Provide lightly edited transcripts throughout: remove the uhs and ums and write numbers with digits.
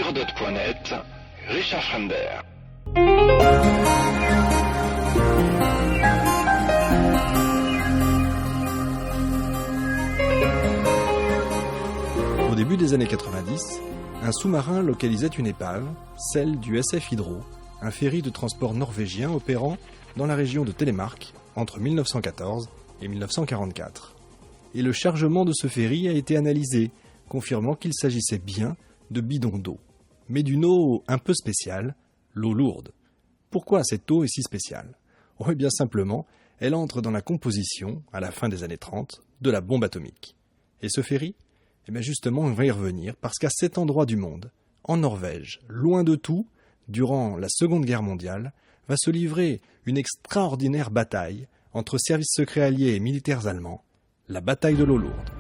Hérodote.net, Richard Fremder. Au début des années 90, un sous-marin localisait une épave, celle du SF Hydro, un ferry de transport norvégien opérant dans la région de Telemark entre 1914 et 1944. Et le chargement de ce ferry a été analysé, confirmant qu'il s'agissait bien de bidons d'eau. Mais d'une eau un peu spéciale, l'eau lourde. Pourquoi cette eau est si spéciale ? Oh, bien simplement, elle entre dans la composition, à la fin des années 30, de la bombe atomique. Et ce ferry ? Eh bien justement, on va y revenir, parce qu'à cet endroit du monde, en Norvège, loin de tout, durant la Seconde Guerre mondiale, va se livrer une extraordinaire bataille entre services secrets alliés et militaires allemands, la bataille de l'eau lourde.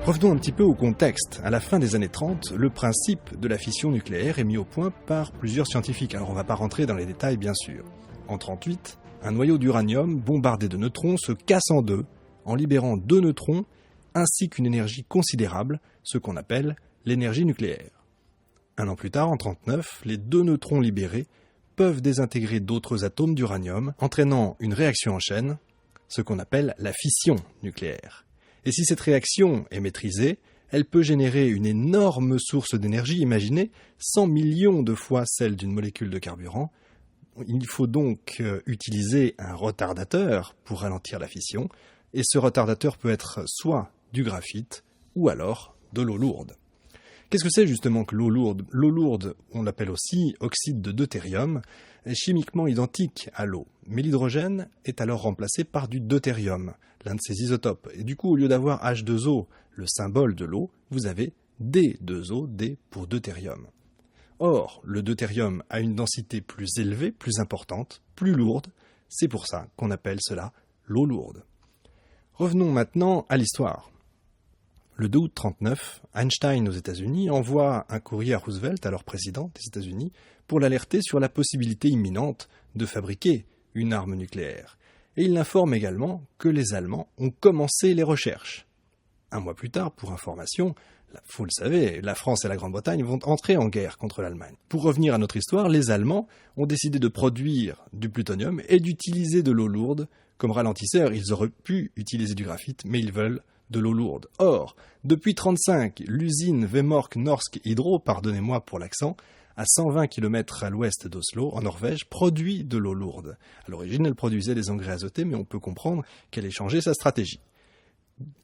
Revenons un petit peu au contexte. À la fin des années 30, le principe de la fission nucléaire est mis au point par plusieurs scientifiques. Alors on ne va pas rentrer dans les détails bien sûr. En 1938, un noyau d'uranium bombardé de neutrons se casse en deux, en libérant 2 neutrons ainsi qu'une énergie considérable, ce qu'on appelle l'énergie nucléaire. Un an plus tard, en 1939, les 2 neutrons libérés peuvent désintégrer d'autres atomes d'uranium, entraînant une réaction en chaîne, ce qu'on appelle la fission nucléaire. Et si cette réaction est maîtrisée, elle peut générer une énorme source d'énergie, imaginez 100 millions de fois celle d'une molécule de carburant. Il faut donc utiliser un retardateur pour ralentir la fission, et ce retardateur peut être soit du graphite, ou alors de l'eau lourde. Qu'est-ce que c'est justement que l'eau lourde ? L'eau lourde, on l'appelle aussi oxyde de deutérium, est chimiquement identique à l'eau. Mais l'hydrogène est alors remplacé par du deutérium, l'un de ses isotopes. Et du coup, au lieu d'avoir H2O, le symbole de l'eau, vous avez D2O, D pour deutérium. Or, le deutérium a une densité plus élevée, plus importante, plus lourde. C'est pour ça qu'on appelle cela l'eau lourde. Revenons maintenant à l'histoire. Le 2 août 1939, Einstein aux États-Unis envoie un courrier à Roosevelt, alors président des États-Unis, pour l'alerter sur la possibilité imminente de fabriquer une arme nucléaire. Et il l'informe également que les Allemands ont commencé les recherches. Un mois plus tard, pour information, vous le savez, la France et la Grande-Bretagne vont entrer en guerre contre l'Allemagne. Pour revenir à notre histoire, les Allemands ont décidé de produire du plutonium et d'utiliser de l'eau lourde comme ralentisseur. Ils auraient pu utiliser du graphite, mais ils veulent de l'eau lourde. Or, depuis 1935, l'usine Vemork Norsk Hydro, pardonnez-moi pour l'accent, à 120 km à l'ouest d'Oslo, en Norvège, produit de l'eau lourde. À l'origine, elle produisait des engrais azotés, mais on peut comprendre qu'elle ait changé sa stratégie.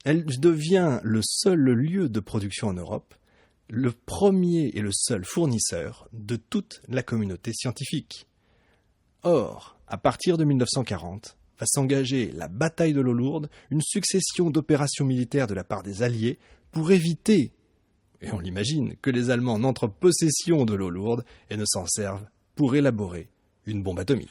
Elle devient le seul lieu de production en Europe, le premier et le seul fournisseur de toute la communauté scientifique. Or, à partir de 1940, va s'engager la bataille de l'eau lourde, une succession d'opérations militaires de la part des Alliés pour éviter, et on l'imagine, que les Allemands n'entrent en possession de l'eau lourde et ne s'en servent pour élaborer une bombe atomique.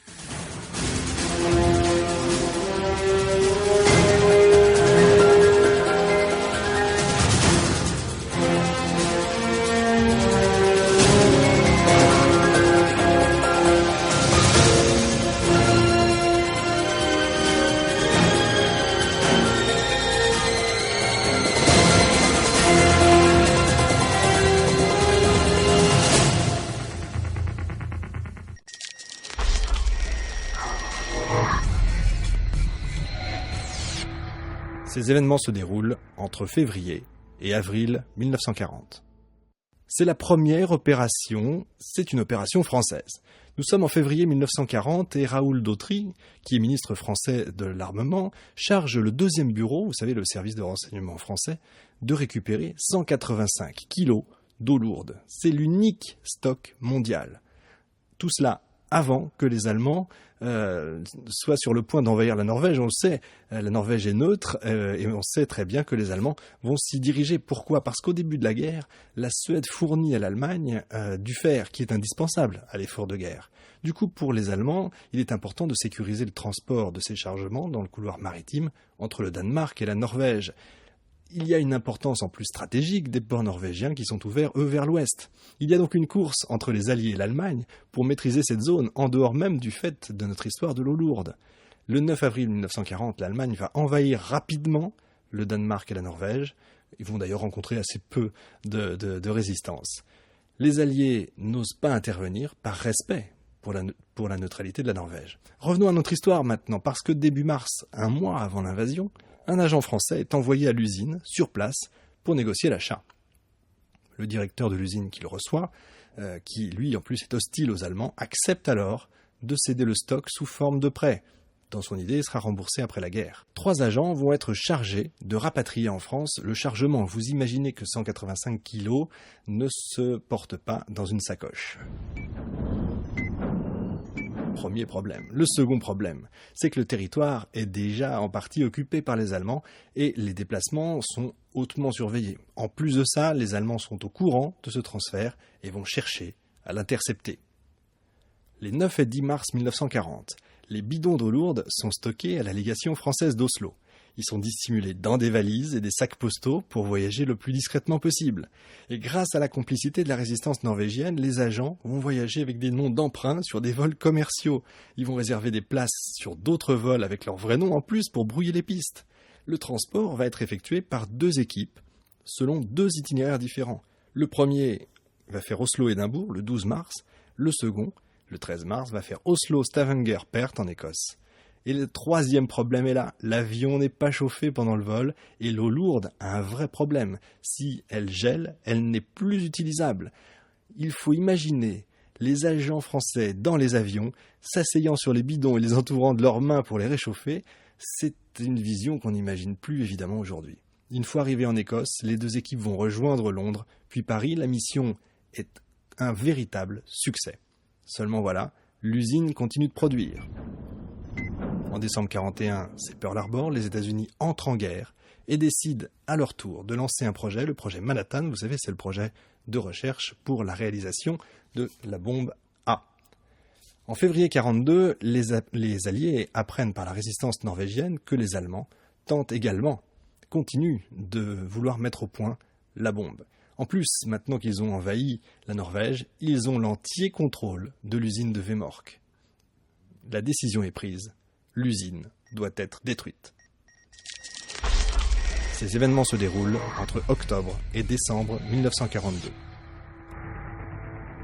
Ces événements se déroulent entre février et avril 1940. C'est la première opération, c'est une opération française. Nous sommes en février 1940 et Raoul Dautry, qui est ministre français de l'armement, charge le 2e bureau, vous savez le service de renseignement français, de récupérer 185 kilos d'eau lourde. C'est l'unique stock mondial. Tout cela avant que les Allemands soient sur le point d'envahir la Norvège. On le sait, la Norvège est neutre et on sait très bien que les Allemands vont s'y diriger. Pourquoi ? Parce qu'au début de la guerre, la Suède fournit à l'Allemagne du fer qui est indispensable à l'effort de guerre. Du coup, pour les Allemands, il est important de sécuriser le transport de ces chargements dans le couloir maritime entre le Danemark et la Norvège. Il y a une importance en plus stratégique des ports norvégiens qui sont ouverts, eux, vers l'ouest. Il y a donc une course entre les Alliés et l'Allemagne pour maîtriser cette zone, en dehors même du fait de notre histoire de l'eau lourde. Le 9 avril 1940, l'Allemagne va envahir rapidement le Danemark et la Norvège. Ils vont d'ailleurs rencontrer assez peu de résistance. Les Alliés n'osent pas intervenir par respect pour la neutralité de la Norvège. Revenons à notre histoire maintenant, parce que début mars, un mois avant l'invasion, un agent français est envoyé à l'usine, sur place, pour négocier l'achat. Le directeur de l'usine qui le reçoit, qui lui en plus est hostile aux Allemands, accepte alors de céder le stock sous forme de prêt. Dans son idée, il sera remboursé après la guerre. 3 agents vont être chargés de rapatrier en France le chargement. Vous imaginez que 185 kilos ne se portent pas dans une sacoche. Premier problème. Le second problème, c'est que le territoire est déjà en partie occupé par les Allemands et les déplacements sont hautement surveillés. En plus de ça, les Allemands sont au courant de ce transfert et vont chercher à l'intercepter. Les 9 et 10 mars 1940, les bidons d'eau lourde sont stockés à la légation française d'Oslo. Ils sont dissimulés dans des valises et des sacs postaux pour voyager le plus discrètement possible. Et grâce à la complicité de la résistance norvégienne, les agents vont voyager avec des noms d'emprunt sur des vols commerciaux. Ils vont réserver des places sur d'autres vols avec leur vrai nom en plus pour brouiller les pistes. Le transport va être effectué par 2 équipes, selon 2 itinéraires différents. Le premier va faire Oslo-Édimbourg le 12 mars, le second, le 13 mars, va faire Oslo-Stavanger-Perth en Écosse. Et le troisième problème est là, l'avion n'est pas chauffé pendant le vol et l'eau lourde a un vrai problème. Si elle gèle, elle n'est plus utilisable. Il faut imaginer les agents français dans les avions, s'asseyant sur les bidons et les entourant de leurs mains pour les réchauffer. C'est une vision qu'on n'imagine plus évidemment aujourd'hui. Une fois arrivés en Écosse, les 2 équipes vont rejoindre Londres, puis Paris. La mission est un véritable succès. Seulement voilà, l'usine continue de produire. En décembre 1941, c'est Pearl Harbor, les États-Unis entrent en guerre et décident à leur tour de lancer un projet, le projet Manhattan. Vous savez, c'est le projet de recherche pour la réalisation de la bombe A. En février 1942, les Alliés apprennent par la résistance norvégienne que les Allemands continuent de vouloir mettre au point la bombe. En plus, maintenant qu'ils ont envahi la Norvège, ils ont l'entier contrôle de l'usine de Vemork. La décision est prise. L'usine doit être détruite. Ces événements se déroulent entre octobre et décembre 1942.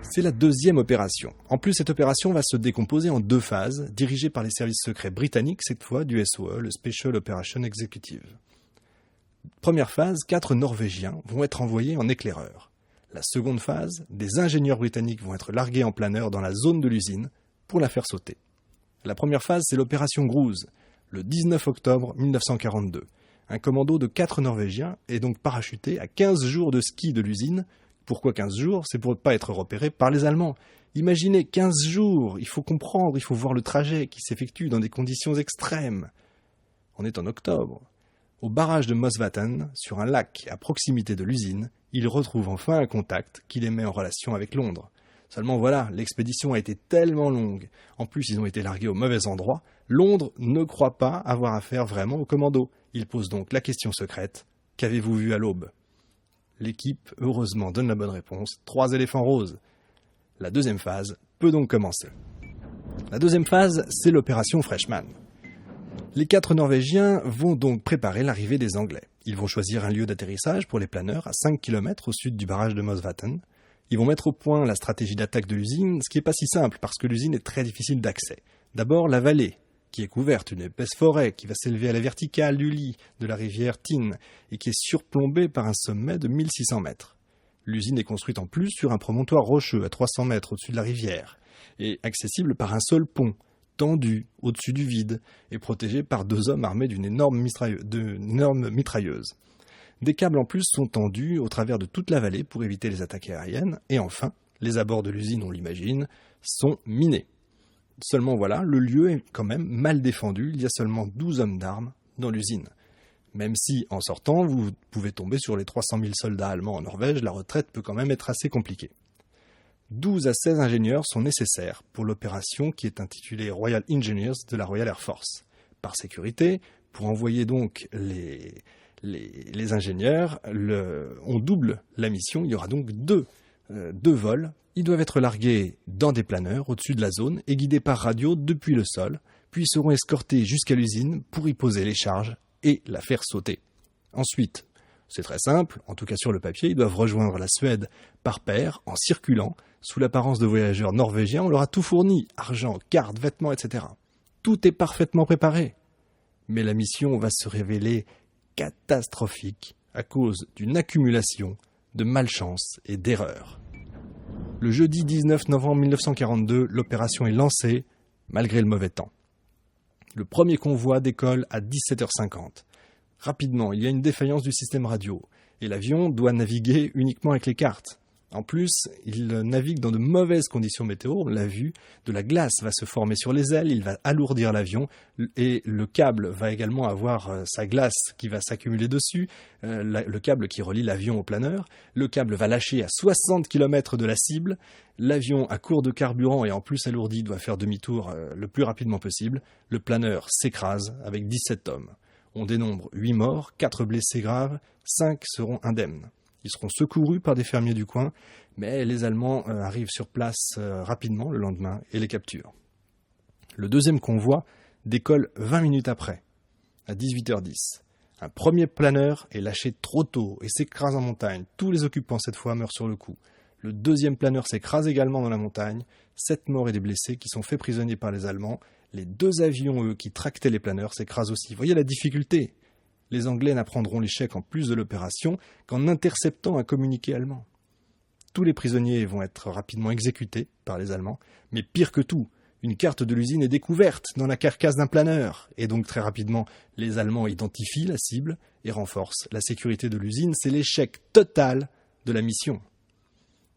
C'est la 2e opération. En plus, cette opération va se décomposer en 2 phases, dirigées par les services secrets britanniques, cette fois du SOE, le Special Operation Executive. Première phase, 4 Norvégiens vont être envoyés en éclaireurs. La seconde phase, des ingénieurs britanniques vont être largués en planeur dans la zone de l'usine pour la faire sauter. La première phase, c'est l'opération Grouse, le 19 octobre 1942. Un commando de 4 Norvégiens est donc parachuté à 15 jours de ski de l'usine. Pourquoi 15 jours ? C'est pour ne pas être repéré par les Allemands. Imaginez 15 jours, il faut comprendre, il faut voir le trajet qui s'effectue dans des conditions extrêmes. On est en octobre. Au barrage de Mosvatten, sur un lac à proximité de l'usine, ils retrouvent enfin un contact qui les met en relation avec Londres. Seulement voilà, l'expédition a été tellement longue. En plus, ils ont été largués au mauvais endroit. Londres ne croit pas avoir affaire vraiment au commando. Il pose donc la question secrète. Qu'avez-vous vu à l'aube ? L'équipe, heureusement, donne la bonne réponse. 3 éléphants roses. La 2e phase peut donc commencer. La 2e phase, c'est l'opération Freshman. Les 4 Norvégiens vont donc préparer l'arrivée des Anglais. Ils vont choisir un lieu d'atterrissage pour les planeurs à 5 km au sud du barrage de Mosvatten. Ils vont mettre au point la stratégie d'attaque de l'usine, ce qui n'est pas si simple parce que l'usine est très difficile d'accès. D'abord, la vallée, qui est couverte d'une épaisse forêt qui va s'élever à la verticale du lit de la rivière Tyne et qui est surplombée par un sommet de 1600 mètres. L'usine est construite en plus sur un promontoire rocheux à 300 mètres au-dessus de la rivière et accessible par un seul pont, tendu au-dessus du vide et protégé par 2 hommes armés d'une énorme mitrailleuse. Des câbles en plus sont tendus au travers de toute la vallée pour éviter les attaques aériennes. Et enfin, les abords de l'usine, on l'imagine, sont minés. Seulement voilà, le lieu est quand même mal défendu. Il y a seulement 12 hommes d'armes dans l'usine. Même si, en sortant, vous pouvez tomber sur les 300 000 soldats allemands en Norvège, la retraite peut quand même être assez compliquée. 12 à 16 ingénieurs sont nécessaires pour l'opération qui est intitulée Royal Engineers de la Royal Air Force. Par sécurité, pour envoyer donc les ingénieurs, on double la mission. Il y aura donc deux vols. Ils doivent être largués dans des planeurs au-dessus de la zone et guidés par radio depuis le sol puis seront escortés jusqu'à l'usine pour y poser les charges et la faire sauter. Ensuite, c'est très simple, en tout cas sur le papier, ils doivent rejoindre la Suède par paire, en circulant, sous l'apparence de voyageurs norvégiens. On leur a tout fourni, argent, cartes, vêtements, etc. Tout est parfaitement préparé. Mais la mission va se révéler catastrophique à cause d'une accumulation de malchance et d'erreurs. Le jeudi 19 novembre 1942, l'opération est lancée, malgré le mauvais temps. Le premier convoi décolle à 17h50. Rapidement, il y a une défaillance du système radio, et l'avion doit naviguer uniquement avec les cartes. En plus, il navigue dans de mauvaises conditions météo, on l'a vu, de la glace va se former sur les ailes, il va alourdir l'avion, et le câble va également avoir sa glace qui va s'accumuler dessus, le câble qui relie l'avion au planeur, le câble va lâcher à 60 km de la cible, l'avion à court de carburant et en plus alourdi doit faire demi-tour le plus rapidement possible, le planeur s'écrase avec 17 hommes. On dénombre 8 morts, 4 blessés graves, 5 seront indemnes. Ils seront secourus par des fermiers du coin, mais les Allemands arrivent sur place rapidement le lendemain et les capturent. Le deuxième convoi décolle 20 minutes après, à 18h10. Un premier planeur est lâché trop tôt et s'écrase en montagne. Tous les occupants cette fois meurent sur le coup. Le deuxième planeur s'écrase également dans la montagne. 7 morts et des blessés qui sont faits prisonniers par les Allemands. Les 2 avions, eux, qui tractaient les planeurs s'écrasent aussi. Voyez la difficulté. Les Anglais n'apprendront l'échec en plus de l'opération qu'en interceptant un communiqué allemand. Tous les prisonniers vont être rapidement exécutés par les Allemands, mais pire que tout, une carte de l'usine est découverte dans la carcasse d'un planeur, et donc très rapidement, les Allemands identifient la cible et renforcent la sécurité de l'usine. C'est l'échec total de la mission.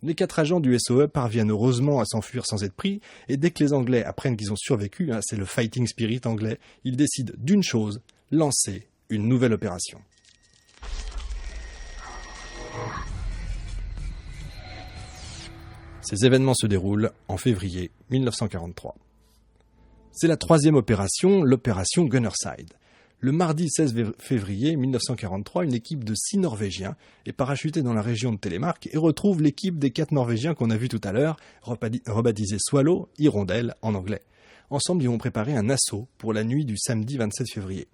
Les 4 agents du SOE parviennent heureusement à s'enfuir sans être pris, et dès que les Anglais apprennent qu'ils ont survécu, c'est le fighting spirit anglais, ils décident d'une chose, lancer une nouvelle opération. Ces événements se déroulent en février 1943. C'est la 3e opération, l'opération Gunnerside. Le mardi 16 février 1943, une équipe de 6 Norvégiens est parachutée dans la région de Telemark et retrouve l'équipe des 4 Norvégiens qu'on a vus tout à l'heure, rebaptisés Swallow, Hirondelle en anglais. Ensemble, ils vont préparer un assaut pour la nuit du samedi 27 février.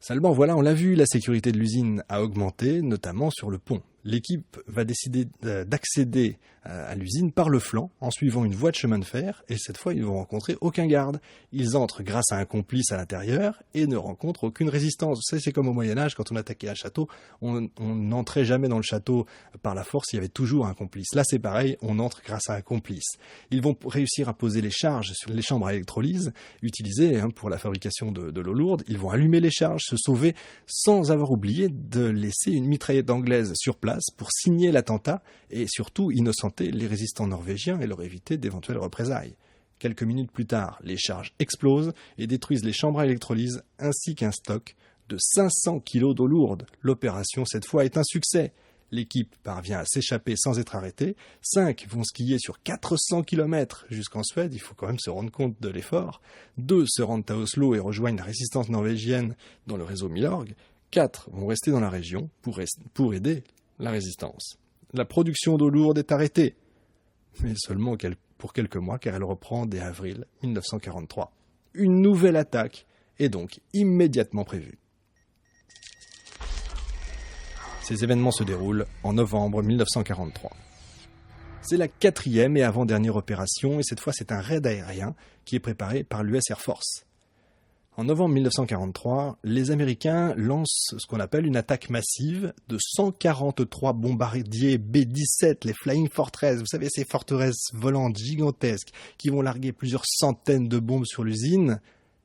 Seulement, voilà, on l'a vu, la sécurité de l'usine a augmenté, notamment sur le pont. L'équipe va décider d'accéder à l'usine par le flanc en suivant une voie de chemin de fer et cette fois ils ne vont rencontrer aucun garde. Ils entrent grâce à un complice à l'intérieur et ne rencontrent aucune résistance. Vous savez, c'est comme au Moyen-Âge, quand on attaquait un château, on n'entrait jamais dans le château par la force, il y avait toujours un complice. Là c'est pareil, on entre grâce à un complice. Ils vont réussir à poser les charges sur les chambres à électrolyse utilisées pour la fabrication de l'eau lourde. Ils vont allumer les charges, se sauver sans avoir oublié de laisser une mitraillette anglaise sur place pour signer l'attentat et surtout innocenter les résistants norvégiens et leur éviter d'éventuelles représailles. Quelques minutes plus tard, les charges explosent et détruisent les chambres à électrolyse ainsi qu'un stock de 500 kg d'eau lourde. L'opération, cette fois, est un succès. L'équipe parvient à s'échapper sans être arrêtée. 5 vont skier sur 400 km jusqu'en Suède, il faut quand même se rendre compte de l'effort. 2 se rendent à Oslo et rejoignent la résistance norvégienne dans le réseau Milorg. 4 vont rester dans la région pour aider la résistance. La production d'eau lourde est arrêtée, mais seulement pour quelques mois, car elle reprend dès avril 1943. Une nouvelle attaque est donc immédiatement prévue. Ces événements se déroulent en novembre 1943. C'est la 4e et avant-dernière opération, et cette fois c'est un raid aérien qui est préparé par l'US Air Force. En novembre 1943, les Américains lancent ce qu'on appelle une attaque massive de 143 bombardiers B-17, les Flying Fortress, vous savez, ces forteresses volantes gigantesques qui vont larguer plusieurs centaines de bombes sur l'usine,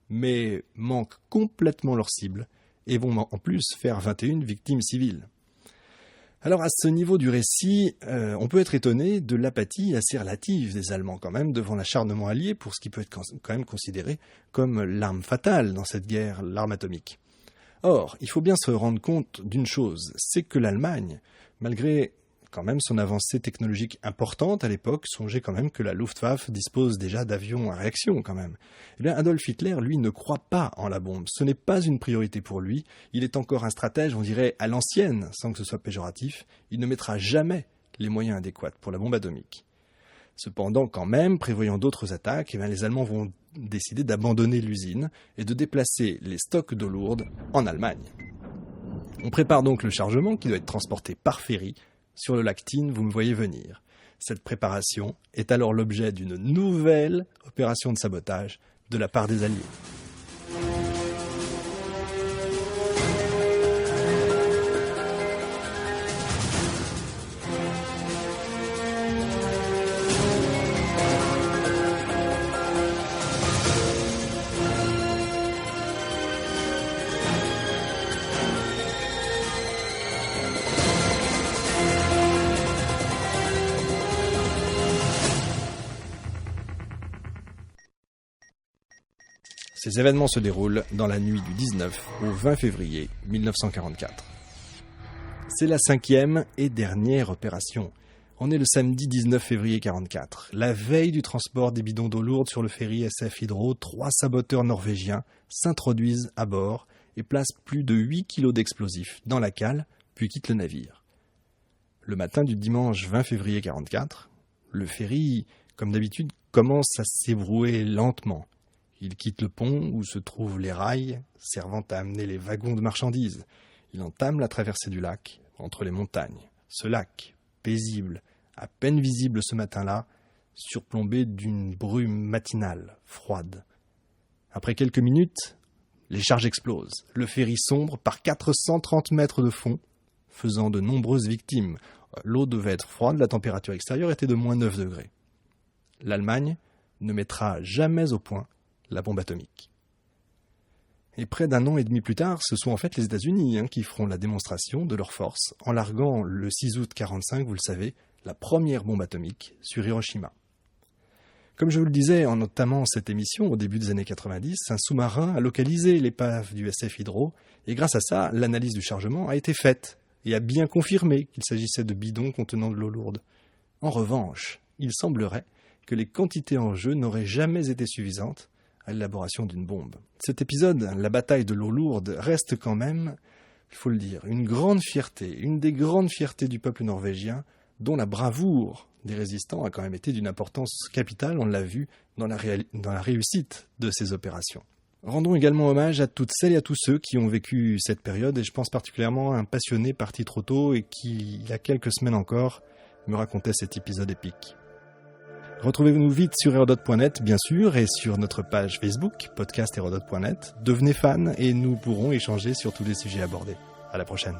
mais manquent complètement leur cible et vont en plus faire 21 victimes civiles. Alors à ce niveau du récit, on peut être étonné de l'apathie assez relative des Allemands quand même devant l'acharnement allié pour ce qui peut être quand même considéré comme l'arme fatale dans cette guerre, l'arme atomique. Or, il faut bien se rendre compte d'une chose, c'est que l'Allemagne, malgré quand même son avancée technologique importante à l'époque, songez quand même que la Luftwaffe dispose déjà d'avions à réaction quand même. Eh bien, Adolf Hitler, lui, ne croit pas en la bombe. Ce n'est pas une priorité pour lui. Il est encore un stratège, on dirait, à l'ancienne, sans que ce soit péjoratif. Il ne mettra jamais les moyens adéquats pour la bombe atomique. Cependant, quand même, prévoyant d'autres attaques, eh bien, les Allemands vont décidé d'abandonner l'usine et de déplacer les stocks d'eau lourde en Allemagne. On prépare donc le chargement qui doit être transporté par ferry sur le lac Tyne, vous me voyez venir. Cette préparation est alors l'objet d'une nouvelle opération de sabotage de la part des Alliés. Ces événements se déroulent dans la nuit du 19 au 20 février 1944. C'est la 5e et dernière opération. On est le samedi 19 février 1944. La veille du transport des bidons d'eau lourde sur le ferry SF Hydro, 3 saboteurs norvégiens s'introduisent à bord et placent plus de 8 kilos d'explosifs dans la cale, puis quittent le navire. Le matin du dimanche 20 février 1944, le ferry, comme d'habitude, commence à s'ébrouer lentement. Il quitte le pont où se trouvent les rails servant à amener les wagons de marchandises. Il entame la traversée du lac entre les montagnes. Ce lac, paisible, à peine visible ce matin-là, surplombé d'une brume matinale, froide. Après quelques minutes, les charges explosent. Le ferry sombre par 430 mètres de fond, faisant de nombreuses victimes. L'eau devait être froide, la température extérieure était de moins 9 degrés. L'Allemagne ne mettra jamais au point la bombe atomique. Et près d'un an et demi plus tard, ce sont en fait les États-Unis qui feront la démonstration de leur force en larguant le 6 août 1945, vous le savez, la première bombe atomique sur Hiroshima. Comme je vous le disais en entamant cette émission au début des années 90, un sous-marin a localisé l'épave du SF Hydro et grâce à ça, l'analyse du chargement a été faite et a bien confirmé qu'il s'agissait de bidons contenant de l'eau lourde. En revanche, il semblerait que les quantités en jeu n'auraient jamais été suffisantes à l'élaboration d'une bombe. Cet épisode, la bataille de l'eau lourde, reste quand même, il faut le dire, une grande fierté, une des grandes fiertés du peuple norvégien, dont la bravoure des résistants a quand même été d'une importance capitale, on l'a vu dans la réussite de ces opérations. Rendons également hommage à toutes celles et à tous ceux qui ont vécu cette période, et je pense particulièrement à un passionné parti trop tôt et qui, il y a quelques semaines encore, me racontait cet épisode épique. Retrouvez-nous vite sur Hérodote.net, bien sûr, et sur notre page Facebook, podcast Hérodote.net. Devenez fan et nous pourrons échanger sur tous les sujets abordés. À la prochaine.